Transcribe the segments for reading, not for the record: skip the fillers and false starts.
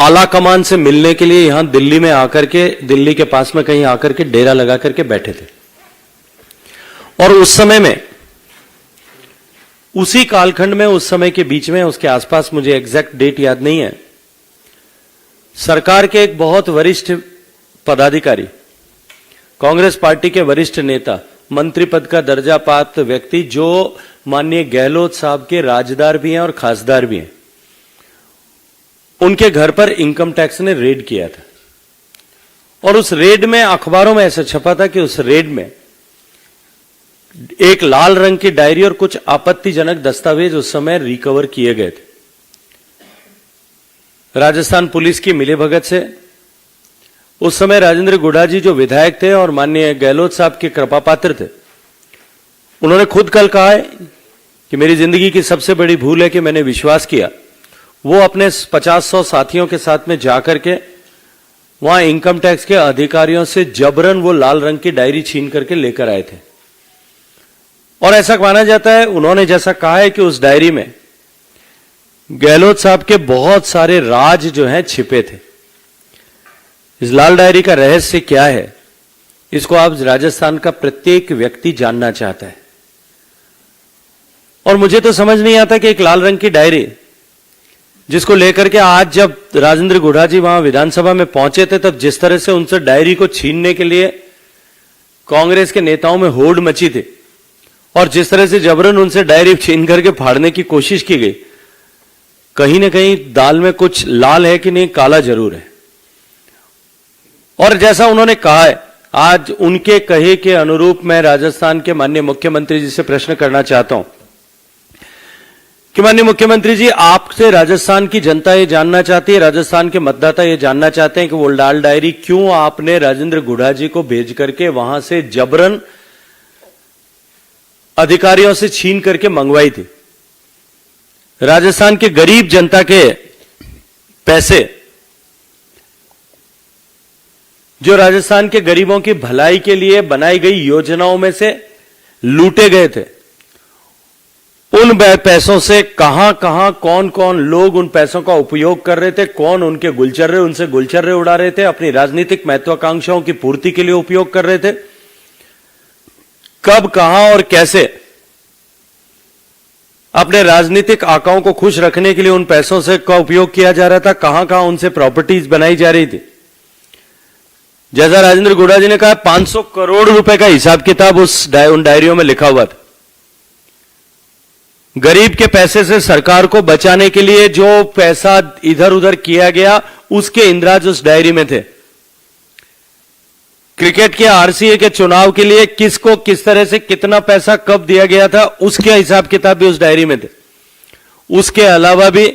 आला कमान से मिलने के लिए यहां दिल्ली में आकर के, दिल्ली के पास में कहीं आकर के डेरा लगा करके बैठे थे। और उस समय में, उसी कालखंड में, उस समय के बीच में, उसके आसपास, मुझे एग्जैक्ट डेट याद नहीं है, सरकार के एक बहुत वरिष्ठ पदाधिकारी, कांग्रेस पार्टी के वरिष्ठ नेता, मंत्री पद का दर्जा प्राप्त व्यक्ति, जो माननीय गहलोत साहब के राजदार भी हैं और खासदार भी हैं, उनके घर पर इनकम टैक्स ने रेड किया था। और उस रेड में अखबारों में ऐसा छपा था कि उस रेड में एक लाल रंग की डायरी और कुछ आपत्तिजनक दस्तावेज उस समय रिकवर किए गए थे। राजस्थान पुलिस की मिलीभगत से उस समय राजेंद्र गुढ़ा जी जो विधायक थे और माननीय गहलोत साहब के कृपापात्र थे, उन्होंने खुद कल कहा है कि मेरी जिंदगी की सबसे बड़ी भूल है कि मैंने विश्वास किया। वो अपने 50-100 साथियों के साथ में जाकर के वहां इनकम टैक्स के अधिकारियों से जबरन वो लाल रंग की डायरी छीन करके लेकर आए थे। और ऐसा माना जाता है, उन्होंने जैसा कहा है कि उस डायरी में गहलोत साहब के बहुत सारे राज जो हैं छिपे थे। इस लाल डायरी का रहस्य क्या है, इसको आप राजस्थान का प्रत्येक व्यक्ति जानना चाहता है। और मुझे तो समझ नहीं आता कि एक लाल रंग की डायरी, जिसको लेकर के आज जब राजेंद्र गुढ़ा जी वहां विधानसभा में पहुंचे थे, तब जिस तरह से उनसे डायरी को छीनने के लिए कांग्रेस के नेताओं में होड़ मची थी और जिस तरह से जबरन उनसे डायरी छीन करके फाड़ने की कोशिश की गई, कहीं ना कहीं दाल में कुछ लाल है कि नहीं, काला जरूर है। और जैसा उन्होंने कहा है, आज उनके कहे के अनुरूप मैं राजस्थान के माननीय मुख्यमंत्री जी से प्रश्न करना चाहता हूं कि माननीय मुख्यमंत्री जी, आपसे राजस्थान की जनता ये जानना चाहती है, राजस्थान के मतदाता ये जानना चाहते हैं कि वो लाल डायरी क्यों आपने राजेंद्र गुढ़ा जी को भेज करके वहां से जबरन अधिकारियों से छीन करके मंगवाई थी। राजस्थान के गरीब जनता के पैसे, जो राजस्थान के गरीबों की भलाई के लिए बनाई गई योजनाओं में से लूटे गए थे, उन पैसों से कहां कहां कौन कौन लोग उन पैसों का उपयोग कर रहे थे, कौन उनके गुलचर्रे, उनसे गुलचर्रे उड़ा रहे थे, अपनी राजनीतिक महत्वाकांक्षाओं की पूर्ति के लिए उपयोग कर रहे थे, कब, कहां और कैसे अपने राजनीतिक आकाओं को खुश रखने के लिए उन पैसों से का उपयोग किया जा रहा था, कहां कहां उनसे प्रॉपर्टीज बनाई जा रही थी। जैसा राजेंद्र गुढ़ा जी ने कहा, 500 करोड़ रुपए का हिसाब किताब उन डायरियों में लिखा हुआ था। गरीब के पैसे से सरकार को बचाने के लिए जो पैसा इधर उधर किया गया, उसके इंद्राज उस डायरी में थे। क्रिकेट के आरसीए के चुनाव के लिए किसको किस तरह से कितना पैसा कब दिया गया था, उसके हिसाब किताब भी उस डायरी में थे। उसके अलावा भी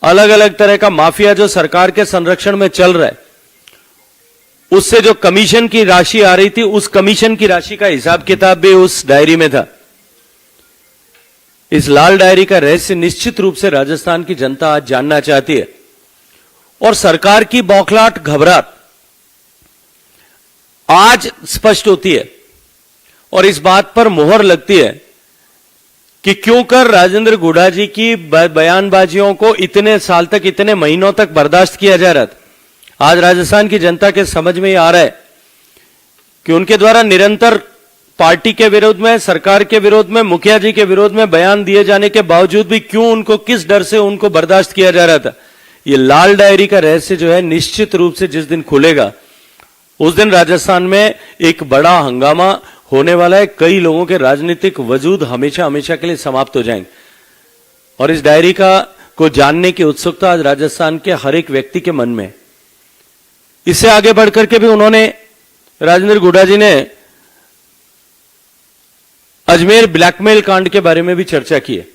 अलग अलग तरह का माफिया जो सरकार के संरक्षण में चल रहा है, उससे जो कमीशन की राशि आ रही थी, उस कमीशन की राशि का हिसाब किताब भी उस डायरी में था। इस लाल डायरी का रहस्य निश्चित रूप से राजस्थान की जनता आज जानना चाहती है। और सरकार की बौखलाहट, घबराहट आज स्पष्ट होती है और इस बात पर मोहर लगती है कि क्यों कर राजेंद्र गुढ़ा जी की बयानबाजियों को इतने साल तक, इतने महीनों तक बर्दाश्त किया जा रहा था। आज राजस्थान की जनता के समझ में आ रहा है कि उनके द्वारा निरंतर पार्टी के विरोध में, सरकार के विरोध में, मुखिया जी के विरोध में बयान दिए जाने के बावजूद भी क्यों उनको, किस डर से उनको बर्दाश्त किया जा रहा था। ये लाल डायरी का रहस्य जो है, निश्चित रूप से जिस दिन खुलेगा, उस दिन राजस्थान में एक बड़ा हंगामा होने वाला है। कई लोगों के राजनीतिक वजूद हमेशा हमेशा के लिए समाप्त हो जाएंगे। और इस डायरी को जानने की उत्सुकता आज राजस्थान के हर एक व्यक्ति के मन में। इससे आगे बढ़कर के भी उन्होंने, राजेंद्र गुढ़ा जी ने अजमेर ब्लैकमेल कांड के बारे में भी चर्चा की है।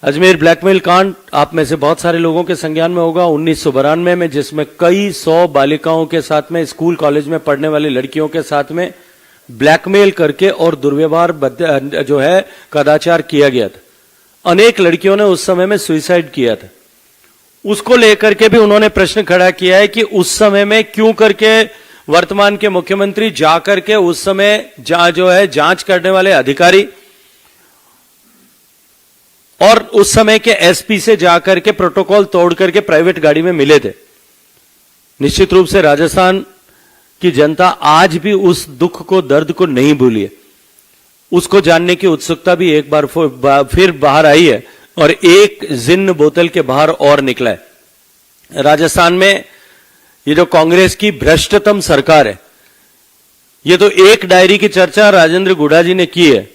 अजमेर ब्लैकमेल कांड आप में से बहुत सारे लोगों के संज्ञान में होगा। 1992 में, जिसमें कई 100 बालिकाओं के साथ में, स्कूल कॉलेज में पढ़ने वाली लड़कियों के साथ में ब्लैकमेल करके और दुर्व्यवहार जो है कदाचार किया गया था। अनेक लड़कियों ने उस समय में सुसाइड किया था। उसको लेकर के भी उन्होंने प्रश्न खड़ा किया है कि उस समय में क्यों करके वर्तमान के मुख्यमंत्री जाकर के उस समय जो है जांच करने वाले अधिकारी और उस समय के एसपी से जाकर के प्रोटोकॉल तोड़ करके प्राइवेट गाड़ी में मिले थे। निश्चित रूप से राजस्थान की जनता आज भी उस दुख को, दर्द को नहीं भूली है। उसको जानने की उत्सुकता भी एक बार फिर बाहर आई है और एक जिन्न बोतल के बाहर और निकला है। राजस्थान में ये जो कांग्रेस की भ्रष्टतम सरकार है, ये तो एक डायरी की चर्चा राजेंद्र गुढ़ा जी ने की है।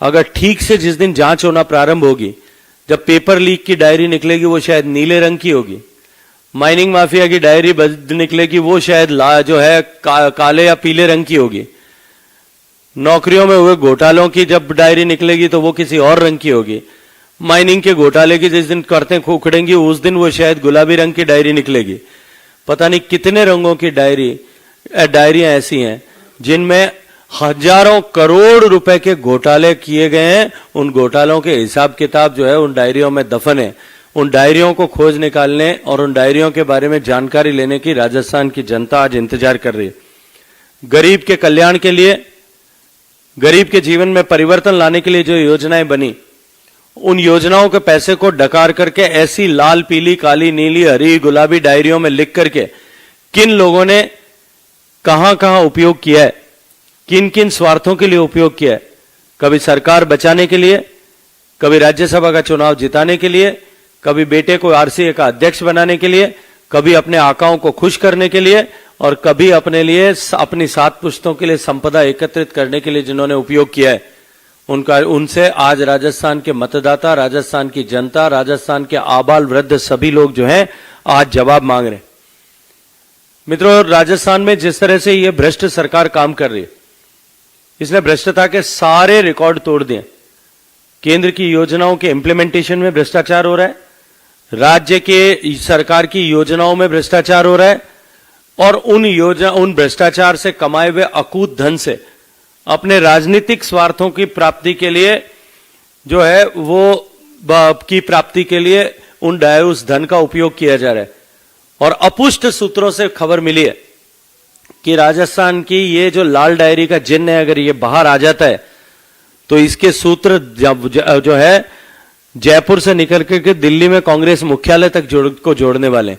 अगर ठीक से जिस दिन जांच होना प्रारंभ होगी, जब पेपर लीक की डायरी निकलेगी, वो शायद नीले रंग की होगी। माइनिंग माफिया की डायरी निकलेगी, वो शायद जो है काले या पीले रंग की होगी। नौकरियों में हुए घोटालों की जब डायरी निकलेगी तो वो किसी और रंग की होगी। माइनिंग के घोटाले की जिस दिन करते उखड़ेंगी, उस दिन वो शायद गुलाबी रंग की डायरी निकलेगी। पता नहीं कितने रंगों की डायरियां ऐसी हैं जिनमें हजारों करोड़ रुपए के घोटाले किए गए हैं। उन घोटालों के हिसाब किताब जो है उन डायरियों में दफन है। उन डायरियों को खोज निकालने और उन डायरियों के बारे में जानकारी लेने की राजस्थान की जनता आज इंतजार कर रही है। गरीब के कल्याण के लिए, गरीब के जीवन में परिवर्तन लाने के लिए जो योजनाएं बनी, उन योजनाओं के पैसे को डकार करके ऐसी लाल, पीली, काली, नीली, हरी, गुलाबी डायरियों में लिख करके किन लोगों ने कहां कहां उपयोग किया है, किन किन स्वार्थों के लिए उपयोग किया है। कभी सरकार बचाने के लिए, कभी राज्यसभा का चुनाव जिताने के लिए, कभी बेटे को आरसीए का अध्यक्ष बनाने के लिए, कभी अपने आकाओं को खुश करने के लिए, और कभी अपने लिए, अपनी 7 पुश्तों के लिए संपदा एकत्रित करने के लिए जिन्होंने उपयोग किया है, उनसे आज राजस्थान के मतदाता, राजस्थान की जनता, राजस्थान के आबाल वृद्ध सभी लोग जो हैं आज जवाब मांग रहे हैं। मित्रों, राजस्थान में जिस तरह से ये भ्रष्ट सरकार काम कर रही है, इसने भ्रष्टता के सारे रिकॉर्ड तोड़ दिए। केंद्र की योजनाओं के इंप्लीमेंटेशन में भ्रष्टाचार हो रहा है, राज्य के सरकार की योजनाओं में भ्रष्टाचार हो रहा है, और उन भ्रष्टाचार से कमाए हुए अकूत धन से अपने राजनीतिक स्वार्थों की प्राप्ति के लिए जो है वो की प्राप्ति के लिए उस धन का उपयोग किया जा रहा है। और अपुष्ट सूत्रों से खबर मिली है कि राजस्थान की ये जो लाल डायरी का जिन्न है, अगर ये बाहर आ जाता है तो इसके सूत्र जो है जयपुर से निकल करके दिल्ली में कांग्रेस मुख्यालय तक जोड़ने वाले।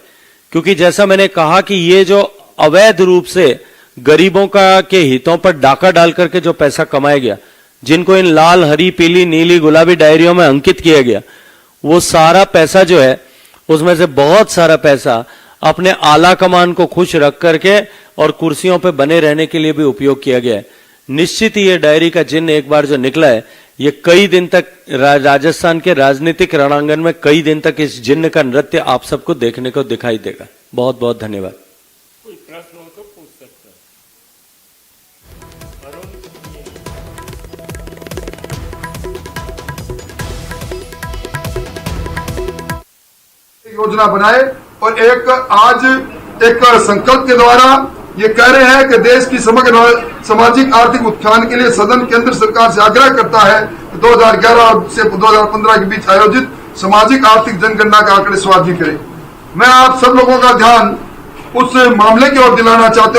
क्योंकि जैसा मैंने कहा कि ये जो अवैध रूप से गरीबों के हितों पर डाका डाल करके जो पैसा कमाया गया, जिनको इन लाल, हरी, पीली, नीली, गुलाबी डायरियों में अंकित किया गया, वो सारा पैसा जो है, उसमें से बहुत सारा पैसा अपने आला कमान को खुश रख करके और कुर्सियों पे बने रहने के लिए भी उपयोग किया गया है। निश्चित ही ये डायरी का जिन्न एक बार जो निकला है, ये कई दिन तक राजस्थान के राजनीतिक रणांगन में कई दिन तक इस जिन्न का नृत्य आप सबको देखने को दिखाई देगा। बहुत बहुत धन्यवाद। कोई प्रश्न हो तो पूछ सकते हैं। योजना बनाए और आज एक संकल्प के द्वारा ये कह रहे हैं कि देश की समग्र सामाजिक आर्थिक उत्थान के लिए सदन केंद्र सरकार से आग्रह करता है कि 2011 से 2015 के बीच आयोजित सामाजिक आर्थिक जनगणना का आंकड़े स्वाधी करे। मैं आप सब लोगों का ध्यान उस मामले की ओर दिलाना चाहता हूं